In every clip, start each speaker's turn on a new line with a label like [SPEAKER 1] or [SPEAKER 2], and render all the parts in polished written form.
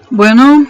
[SPEAKER 1] Bueno,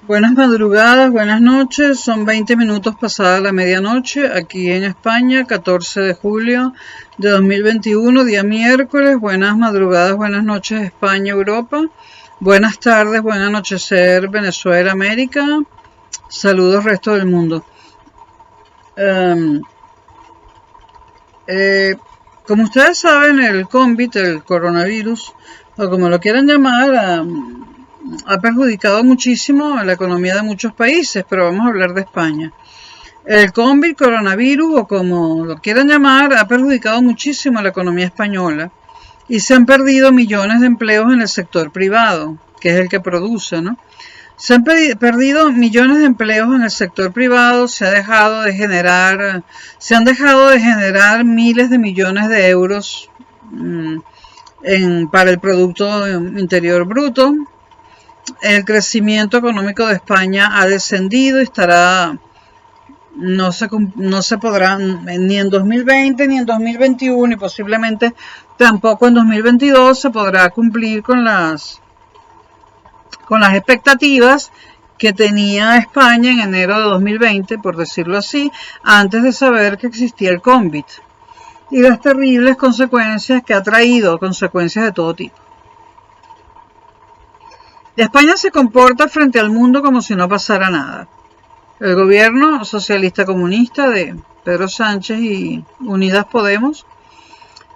[SPEAKER 1] buenas madrugadas, buenas noches. Son 20 minutos pasada la medianoche aquí en España, 14 de julio de 2021, día miércoles. Buenas madrugadas, buenas noches España, Europa. Buenas tardes, buen anochecer Venezuela, América. Saludos resto del mundo. Um, Como ustedes saben, el COVID, el coronavirus, o como lo quieran llamar, ha perjudicado muchísimo a la economía de muchos países, pero vamos a hablar de España. El COVID, coronavirus, o como lo quieran llamar, ha perjudicado muchísimo a la economía española y se han perdido millones de empleos en el sector privado, que es el que produce, ¿no? Se han perdido millones de empleos en el sector privado, se han dejado de generar miles de millones de euros para el Producto Interior Bruto. El crecimiento económico de España ha descendido y no se podrá ni en 2020 ni en 2021 y posiblemente tampoco en 2022 se podrá cumplir con las expectativas que tenía España en enero de 2020, por decirlo así, antes de saber que existía el COVID y las terribles consecuencias que ha traído, consecuencias de todo tipo. España se comporta frente al mundo como si no pasara nada. El gobierno socialista comunista de Pedro Sánchez y Unidas Podemos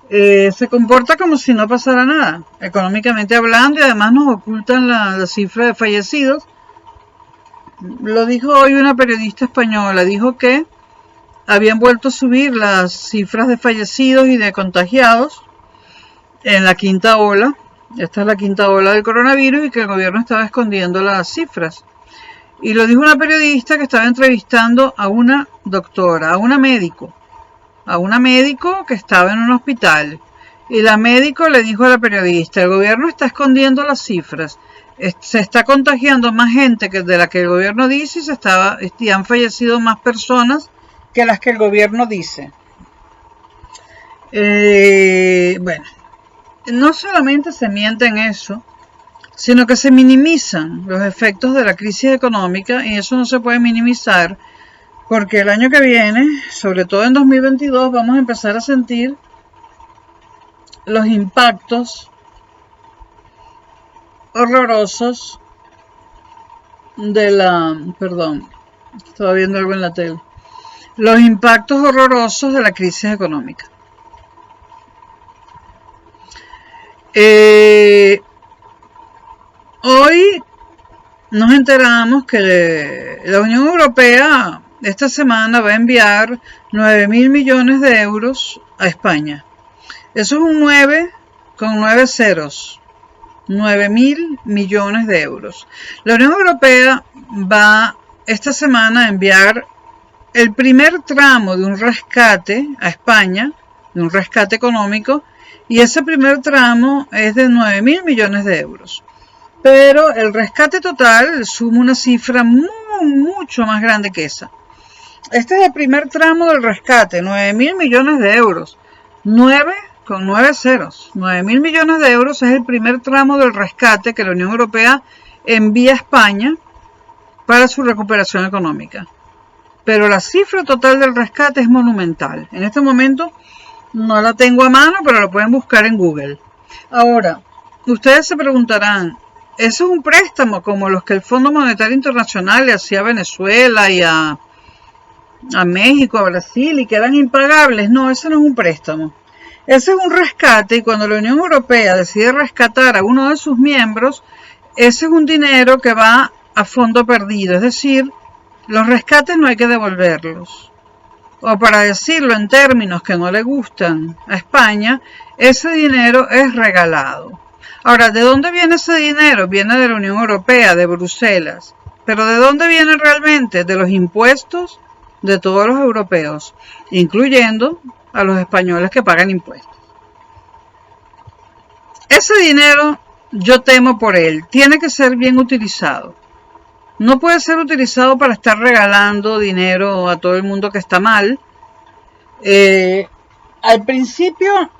[SPEAKER 1] se comporta como si no pasara nada, económicamente hablando, y además nos ocultan la cifra de fallecidos. Lo dijo hoy una periodista española, dijo que habían vuelto a subir las cifras de fallecidos y de contagiados en la quinta ola. Esta es la quinta ola del coronavirus y que el gobierno estaba escondiendo las cifras. Y lo dijo una periodista que estaba entrevistando a una doctora, a una médico que estaba en un hospital. Y la médico le dijo a la periodista, el gobierno está escondiendo las cifras. Se está contagiando más gente de la que el gobierno dice y han fallecido más personas que las que el gobierno dice. Bueno, no solamente se miente en eso, sino que se minimizan los efectos de la crisis económica y eso no se puede minimizar porque el año que viene, sobre todo en 2022, vamos a empezar a sentir los impactos horrorosos estaba viendo algo en la tele. Los impactos horrorosos de la crisis económica. Hoy nos enteramos que la Unión Europea esta semana va a enviar 9.000 millones de euros a España. Eso es un 9 con 9 ceros. 9.000 millones de euros. La Unión Europea va esta semana a enviar el primer tramo de un rescate a España, de un rescate económico, y ese primer tramo es de 9.000 millones de euros. Pero el rescate total suma una cifra mucho más grande que esa. Este es el primer tramo del rescate, 9.000 millones de euros. 9 con 9 ceros. 9.000 millones de euros es el primer tramo del rescate que la Unión Europea envía a España para su recuperación económica. Pero la cifra total del rescate es monumental. En este momento no la tengo a mano, pero lo pueden buscar en Google. Ahora, ustedes se preguntarán, ¿eso es un préstamo como los que el Fondo Monetario Internacional le hacía a Venezuela y a México, a Brasil, y que eran impagables? No, ese no es un préstamo. Ese es un rescate y cuando la Unión Europea decide rescatar a uno de sus miembros, ese es un dinero que va a fondo perdido. Es decir, los rescates no hay que devolverlos. O para decirlo en términos que no le gustan a España, ese dinero es regalado. Ahora, ¿de dónde viene ese dinero? Viene de la Unión Europea, de Bruselas. ¿Pero de dónde viene realmente? De los impuestos de todos los europeos, incluyendo a los españoles que pagan impuestos. Ese dinero, yo temo por él, tiene que ser bien utilizado. No puede ser utilizado para estar regalando dinero a todo el mundo que está mal. Al principio,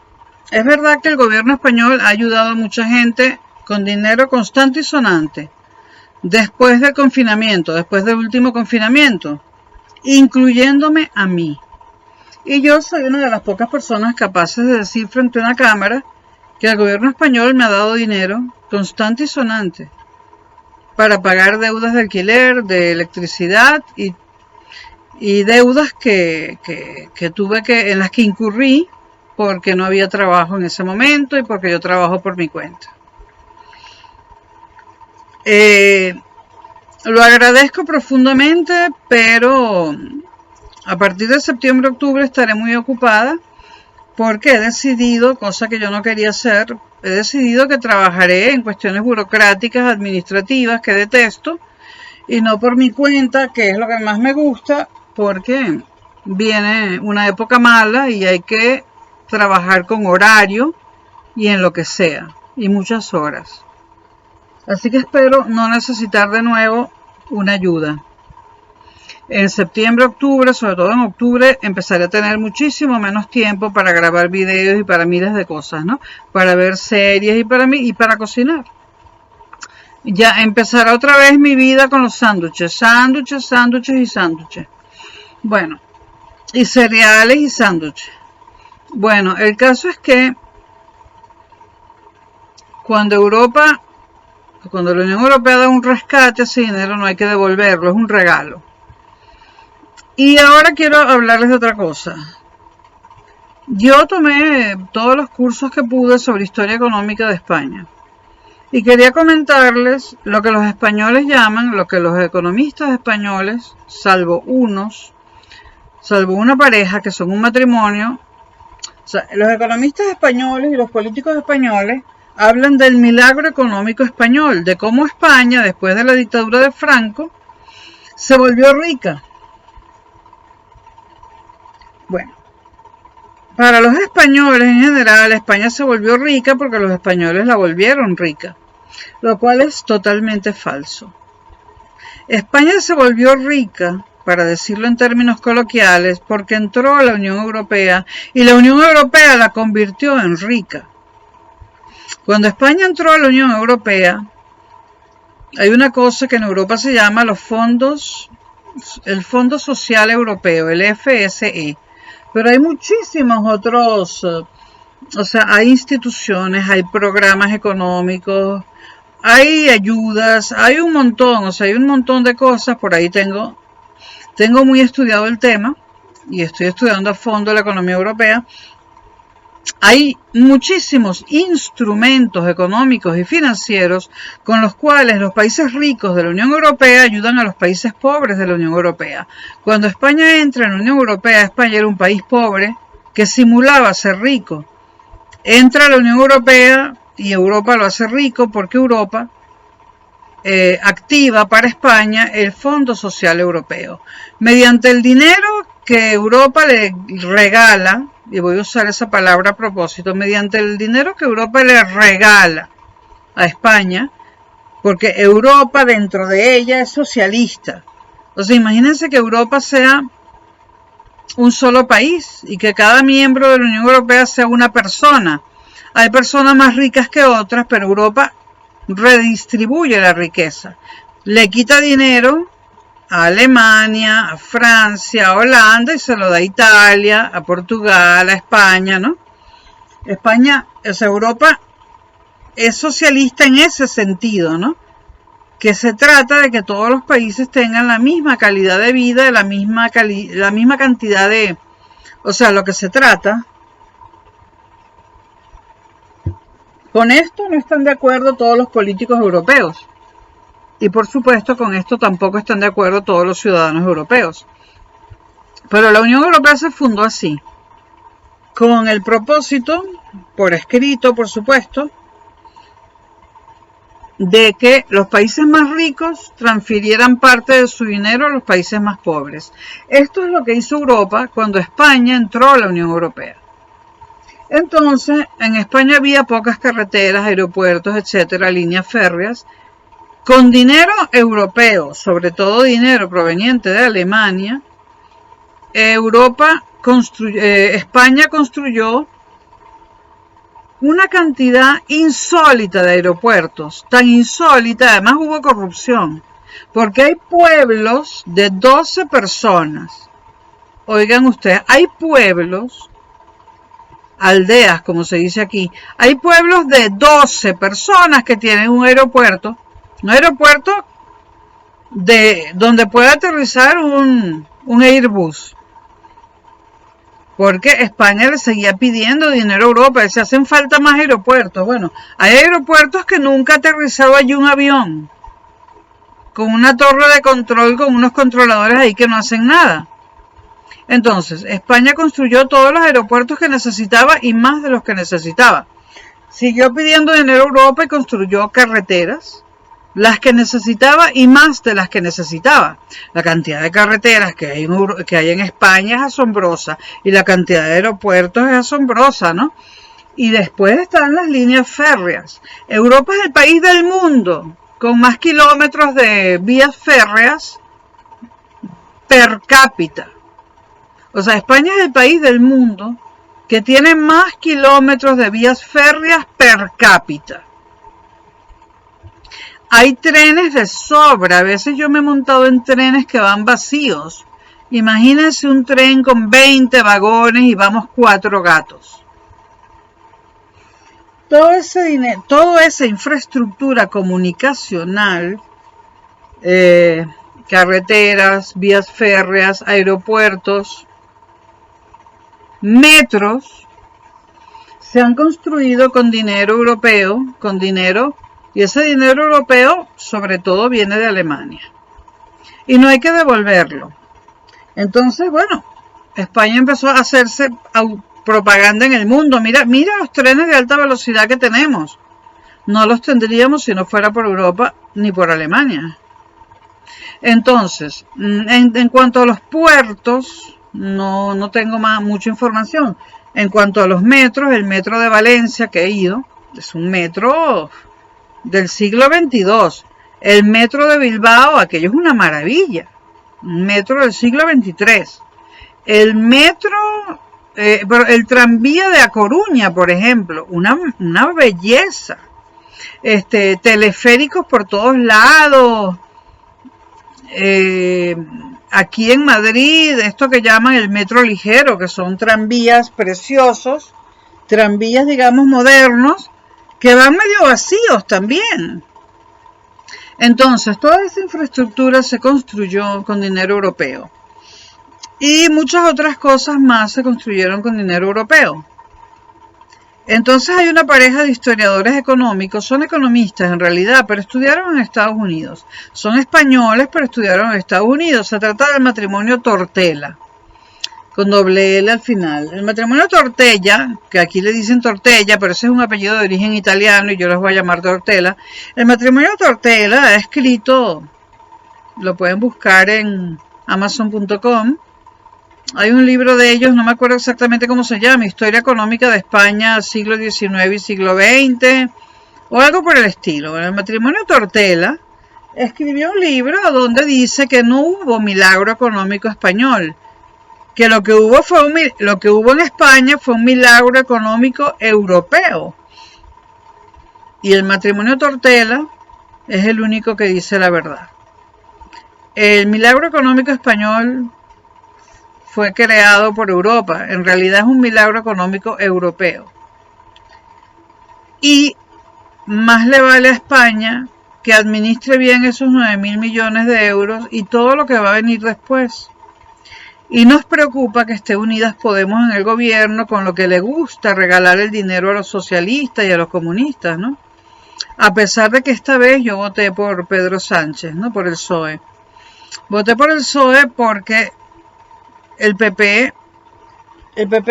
[SPEAKER 1] es verdad que el gobierno español ha ayudado a mucha gente con dinero constante y sonante, después del confinamiento, después del último confinamiento, incluyéndome a mí. Y yo soy una de las pocas personas capaces de decir frente a una cámara que el gobierno español me ha dado dinero constante y sonante para pagar deudas de alquiler, de electricidad y deudas que tuve en las que incurrí porque no había trabajo en ese momento y porque yo trabajo por mi cuenta. Lo agradezco profundamente, pero a partir de septiembre-octubre estaré muy ocupada porque he decidido, cosa que yo no quería hacer, he decidido que trabajaré en cuestiones burocráticas, administrativas, que detesto, y no por mi cuenta, que es lo que más me gusta, porque viene una época mala y hay que trabajar con horario y en lo que sea, y muchas horas. Así que espero no necesitar de nuevo una ayuda. En septiembre, octubre, sobre todo en octubre, empezaré a tener muchísimo menos tiempo para grabar videos y para miles de cosas, ¿no? Para ver series y para cocinar. Ya empezará otra vez mi vida con los sándwiches. Bueno, y cereales y sándwiches. Bueno, el caso es que cuando la Unión Europea da un rescate, ese dinero no hay que devolverlo, es un regalo. Y ahora quiero hablarles de otra cosa. Yo tomé todos los cursos que pude sobre historia económica de España. Y quería comentarles lo que los españoles llaman, lo que los economistas españoles, salvo una pareja que son un matrimonio, o sea, los economistas españoles y los políticos españoles hablan del milagro económico español, de cómo España, después de la dictadura de Franco, se volvió rica. Bueno, para los españoles en general, España se volvió rica porque los españoles la volvieron rica, lo cual es totalmente falso. España se volvió rica, para decirlo en términos coloquiales, porque entró a la Unión Europea y la Unión Europea la convirtió en rica. Cuando España entró a la Unión Europea, hay una cosa que en Europa se llama el Fondo Social Europeo, el FSE. Pero hay muchísimos otros, o sea, hay instituciones, hay programas económicos, hay ayudas, hay un montón, o sea, hay un montón de cosas. Por ahí tengo muy estudiado el tema y estoy estudiando a fondo la economía europea. Hay muchísimos instrumentos económicos y financieros con los cuales los países ricos de la Unión Europea ayudan a los países pobres de la Unión Europea. Cuando España entra en la Unión Europea, España era un país pobre que simulaba ser rico. Entra a la Unión Europea y Europa lo hace rico porque Europa activa para España el Fondo Social Europeo. Mediante el dinero que Europa le regala, y voy a usar esa palabra a propósito, mediante el dinero que Europa le regala a España, porque Europa dentro de ella es socialista. O sea, imagínense que Europa sea un solo país y que cada miembro de la Unión Europea sea una persona. Hay personas más ricas que otras, pero Europa redistribuye la riqueza. Le quita dinero a Alemania, a Francia, a Holanda y se lo da a Italia, a Portugal, a España, ¿no? España, o sea, Europa es socialista en ese sentido, ¿no? Que se trata de que todos los países tengan la misma calidad de vida, la misma cantidad de... O sea, lo que se trata... Con esto no están de acuerdo todos los políticos europeos. Y por supuesto con esto tampoco están de acuerdo todos los ciudadanos europeos. Pero la Unión Europea se fundó así, con el propósito, por escrito por supuesto, de que los países más ricos transfirieran parte de su dinero a los países más pobres. Esto es lo que hizo Europa cuando España entró a la Unión Europea. Entonces, en España había pocas carreteras, aeropuertos, etcétera, líneas férreas. Con dinero europeo, sobre todo dinero proveniente de Alemania, España construyó una cantidad insólita de aeropuertos, tan insólita, además hubo corrupción, porque hay pueblos de 12 personas. Oigan ustedes, hay pueblos, aldeas como se dice aquí, hay pueblos de 12 personas que tienen un aeropuerto de donde puede aterrizar un Airbus. Porque España le seguía pidiendo dinero a Europa, se hacen falta más aeropuertos. Bueno, hay aeropuertos que nunca ha aterrizado allí un avión, con una torre de control, con unos controladores ahí que no hacen nada. Entonces, España construyó todos los aeropuertos que necesitaba y más de los que necesitaba. Siguió pidiendo dinero a Europa y construyó carreteras, las que necesitaba y más de las que necesitaba. La cantidad de carreteras que hay en España es asombrosa y la cantidad de aeropuertos es asombrosa, ¿no? Y después están las líneas férreas. Europa es el país del mundo con más kilómetros de vías férreas per cápita. O sea, España es el país del mundo que tiene más kilómetros de vías férreas per cápita. Hay trenes de sobra. A veces yo me he montado en trenes que van vacíos. Imagínense un tren con 20 vagones y vamos 4 gatos. Todo ese dinero, toda esa infraestructura comunicacional, carreteras, vías férreas, aeropuertos, metros, se han construido con dinero europeo, y ese dinero europeo sobre todo viene de Alemania. Y no hay que devolverlo. Entonces, bueno, España empezó a hacerse propaganda en el mundo. Mira los trenes de alta velocidad que tenemos. No los tendríamos si no fuera por Europa ni por Alemania. Entonces, en cuanto a los puertos, no tengo mucha información. En cuanto a los metros, el metro de Valencia que he ido, es un metro del siglo XXII. El metro de Bilbao, aquello es una maravilla. Un metro del siglo XXIII. El metro, el tranvía de A Coruña, por ejemplo, una belleza. Teleféricos por todos lados. Aquí en Madrid, esto que llaman el metro ligero, que son tranvías preciosos, tranvías, digamos, modernos, que van medio vacíos también. Entonces, toda esa infraestructura se construyó con dinero europeo. Y muchas otras cosas más se construyeron con dinero europeo. Entonces hay una pareja de historiadores económicos, son economistas en realidad, pero estudiaron en Estados Unidos. Son españoles, pero estudiaron en Estados Unidos. Se trata del matrimonio Tortella, con doble L al final. El matrimonio Tortella, que aquí le dicen Tortella, pero ese es un apellido de origen italiano y yo los voy a llamar Tortella. El matrimonio Tortella ha escrito, lo pueden buscar en Amazon.com. Hay un libro de ellos, no me acuerdo exactamente cómo se llama, Historia Económica de España, siglo XIX y siglo XX, o algo por el estilo. Bueno, el matrimonio Tortella escribió un libro donde dice que no hubo milagro económico español, que lo que hubo en España fue un milagro económico europeo. Y el matrimonio Tortella es el único que dice la verdad. El milagro económico español fue creado por Europa. En realidad es un milagro económico europeo. Y más le vale a España que administre bien esos 9.000 millones de euros y todo lo que va a venir después. Y nos preocupa que esté Unidas Podemos en el gobierno, con lo que le gusta regalar el dinero a los socialistas y a los comunistas, ¿no? A pesar de que esta vez yo voté por Pedro Sánchez, ¿no? Por el PSOE. Voté por el PSOE porque el PP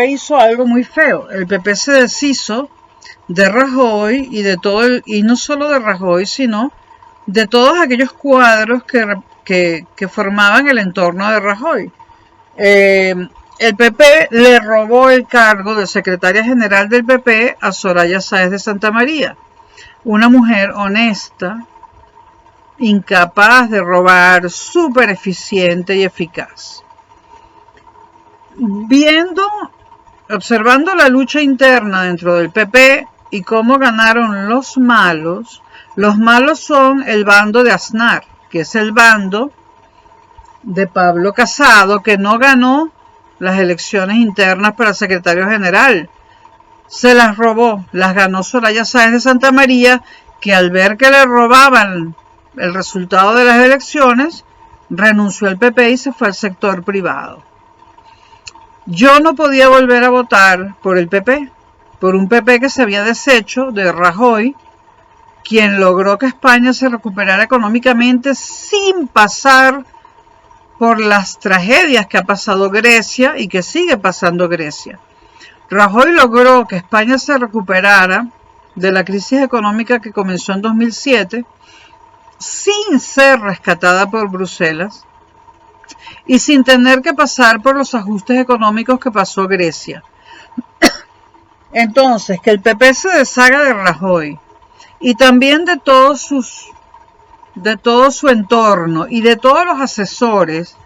[SPEAKER 1] hizo algo muy feo. El PP se deshizo de Rajoy y de todo y no solo de Rajoy, sino de todos aquellos cuadros que formaban el entorno de Rajoy. El PP le robó el cargo de secretaria general del PP a Soraya Sáez de Santa María, una mujer honesta, incapaz de robar, súper eficiente y eficaz. Observando la lucha interna dentro del PP, ¿Y cómo ganaron los malos? Los malos son el bando de Aznar, que es el bando de Pablo Casado, que no ganó las elecciones internas para secretario general. Se las robó, las ganó Soraya Sáenz de Santa María, que al ver que le robaban el resultado de las elecciones, renunció al PP y se fue al sector privado. Yo no podía volver a votar por el PP, por un PP que se había deshecho de Rajoy, quien logró que España se recuperara económicamente sin pasar por las tragedias que ha pasado Grecia y que sigue pasando Grecia. Rajoy logró que España se recuperara de la crisis económica que comenzó en 2007 sin ser rescatada por Bruselas y sin tener que pasar por los ajustes económicos que pasó Grecia. Entonces, que el PP se deshaga de Rajoy y también de todo su entorno y de todos los asesores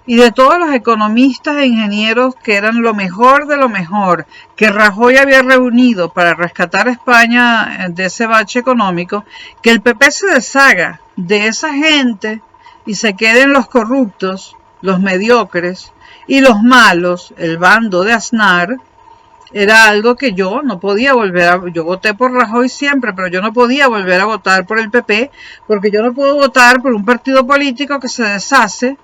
[SPEAKER 1] y de todos los economistas e ingenieros que eran lo mejor de lo mejor que Rajoy había reunido para rescatar a España de ese bache económico, que el PP se deshaga de esa gente y se queden los corruptos, los mediocres y los malos, el bando de Aznar, era algo que yo no podía volver a... Yo voté por Rajoy siempre, pero yo no podía volver a votar por el PP, porque yo no puedo votar por un partido político que se deshace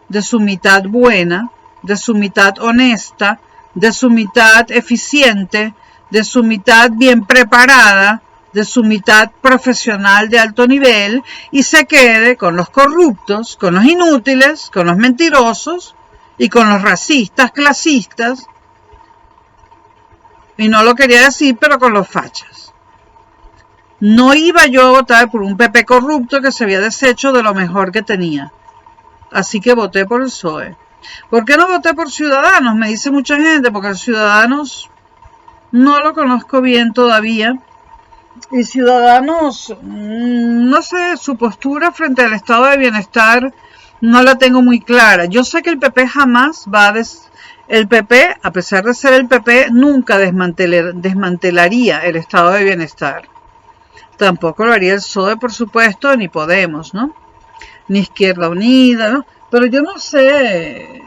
[SPEAKER 1] de su mitad buena, de su mitad honesta, de su mitad eficiente, de su mitad bien preparada, de su mitad profesional de alto nivel, y se quede con los corruptos, con los inútiles, con los mentirosos y con los racistas, clasistas, y no lo quería decir, pero con los fachas. No iba yo a votar por un PP corrupto que se había deshecho de lo mejor que tenía. Así que voté por el PSOE. ¿Por qué no voté por Ciudadanos? Me dice mucha gente, porque el Ciudadanos no lo conozco bien todavía. Y Ciudadanos, no sé, su postura frente al estado de bienestar no la tengo muy clara. Yo sé que el PP jamás va a... El PP, a pesar de ser el PP, nunca desmantelaría el estado de bienestar. Tampoco lo haría el PSOE, por supuesto, ni Podemos, ¿no? Ni Izquierda Unida, ¿no? Pero yo no sé,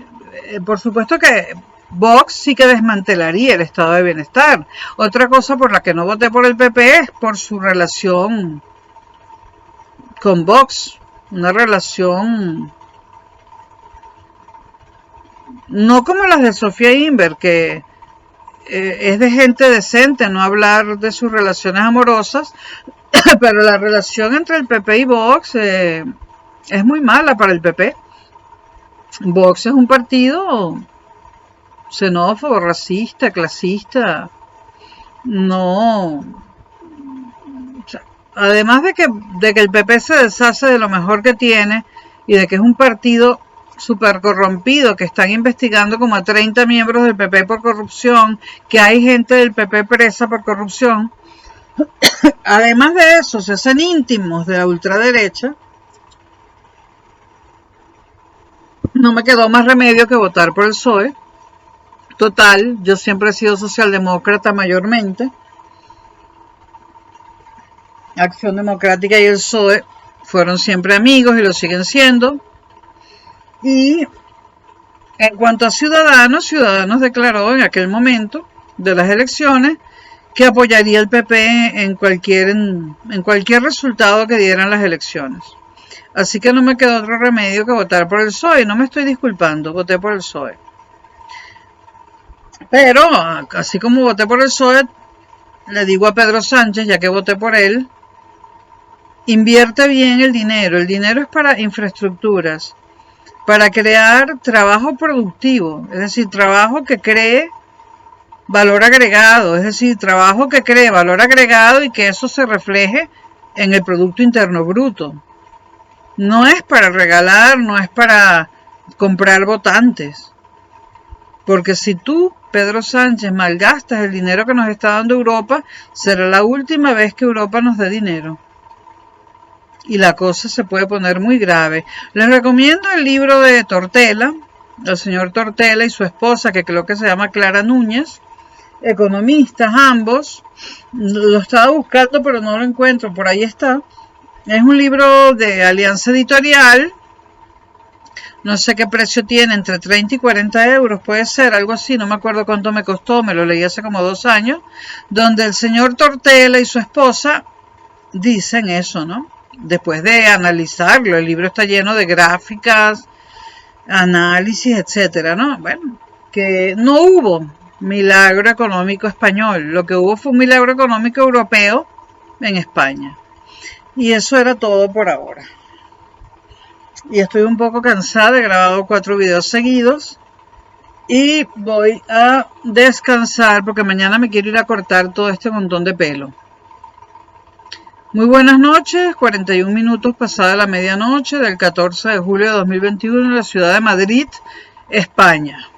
[SPEAKER 1] por supuesto que Vox sí que desmantelaría el estado de bienestar. Otra cosa por la que no voté por el PP es por su relación con Vox, una relación no como las de Sofía Inver, que es de gente decente no hablar de sus relaciones amorosas, pero la relación entre el PP y Vox es muy mala para el PP. Vox es un partido xenófobo, racista, clasista. No. O sea, además de que el PP se deshace de lo mejor que tiene y de que es un partido súper corrompido, que están investigando como a 30 miembros del PP por corrupción, que hay gente del PP presa por corrupción. Además de eso, se hacen íntimos de la ultraderecha. No me quedó más remedio que votar por el PSOE. Total, yo siempre he sido socialdemócrata mayormente. Acción Democrática y el PSOE fueron siempre amigos y lo siguen siendo. Y en cuanto a Ciudadanos declaró en aquel momento de las elecciones que apoyaría al PP en cualquier resultado que dieran las elecciones. Así que no me quedó otro remedio que votar por el PSOE. No me estoy disculpando, voté por el PSOE. Pero, así como voté por el PSOE, le digo a Pedro Sánchez, ya que voté por él, invierte bien el dinero. El dinero es para infraestructuras, para crear trabajo productivo, es decir, trabajo que cree valor agregado, es decir, trabajo que cree valor agregado y que eso se refleje en el Producto Interno Bruto. No es para regalar, no es para comprar votantes. Porque si tú, Pedro Sánchez, malgastas el dinero que nos está dando Europa, será la última vez que Europa nos dé dinero. Y la cosa se puede poner muy grave. Les recomiendo el libro de Tortella, el señor Tortella y su esposa, que creo que se llama Clara Núñez, economistas ambos. Lo estaba buscando pero no lo encuentro, por ahí está. Es un libro de Alianza Editorial. No sé qué precio tiene, entre 30 y 40 euros, puede ser, algo así, no me acuerdo cuánto me costó, me lo leí hace como 2 años, donde el señor Tortella y su esposa dicen eso, ¿no? Después de analizarlo, el libro está lleno de gráficas, análisis, etcétera, ¿no? Bueno, que no hubo milagro económico español, lo que hubo fue un milagro económico europeo en España. Y eso era todo por ahora. Y estoy un poco cansada, he grabado 4 videos seguidos y voy a descansar porque mañana me quiero ir a cortar todo este montón de pelo. Muy buenas noches, 41 minutos pasada la medianoche del 14 de julio de 2021 en la ciudad de Madrid, España.